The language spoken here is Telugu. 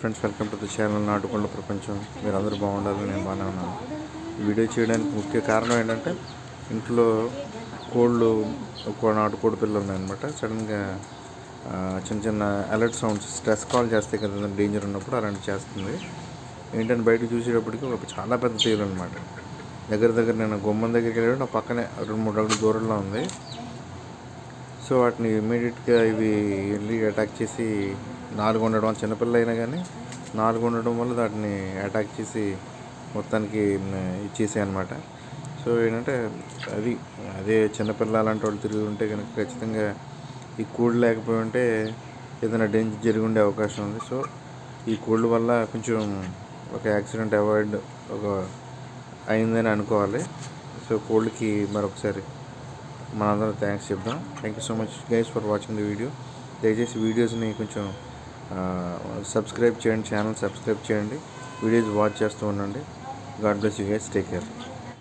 Friends, welcome to the channel నాటుకోళ్ళ ప్రపంచం. మీరు అందరూ బాగుండాలని నేను బాగానే ఉన్నాను. ఈ వీడియో చేయడానికి ముఖ్య కారణం ఏంటంటే, ఇంట్లో కోళ్ళు నాటుకోడి పిల్లలు ఉన్నాయన్నమాట. సడన్గా చిన్న చిన్న అలర్ట్ సౌండ్స్, స్ట్రెస్ కాల్ చేస్తాయి కదా, డేంజర్ ఉన్నప్పుడు అలాంటివి చేస్తుంది. ఏంటంటే బయటకు చూసేటప్పటికి ఒక చాలా పెద్ద తీరు అనమాట. దగ్గర నేను గుమ్మం దగ్గరికి వెళ్ళాడు, నా పక్కనే 2-3 అడుగుల దూరంలో ఉంది. సో వాటిని ఇమ్మీడియట్గా ఇవి వెళ్ళి అటాక్ చేసి 4 ఉండడం వల్ల, చిన్నపిల్ల అయినా కానీ 4 ఉండడం వల్ల వాటిని అటాక్ చేసి మొత్తానికి ఇచ్చేసాయి అనమాట. సో ఏంటంటే అదే చిన్నపిల్ల అలాంటి వాళ్ళు తిరిగి ఉంటే కనుక ఖచ్చితంగా ఈ కోళ్ళు లేకపోయి ఉంటే ఏదైనా డేంజర్ జరిగి ఉండే అవకాశం ఉంది. సో ఈ కోళ్ళ వల్ల కొంచెం ఒక యాక్సిడెంట్ అవాయిడ్ అయిందని అనుకోవాలి. సో కోళ్ళకి మరొకసారి మనందరం థ్యాంక్స్ చెప్దాం. Thank you so much guys for watching the video. దయచేసి వీడియోస్ని కొంచెం సబ్స్క్రైబ్ చేయండి, ఛానల్ సబ్స్క్రైబ్ చేయండి, వీడియోస్ వాచ్ చేస్తూ ఉండండి. God bless you guys, take care.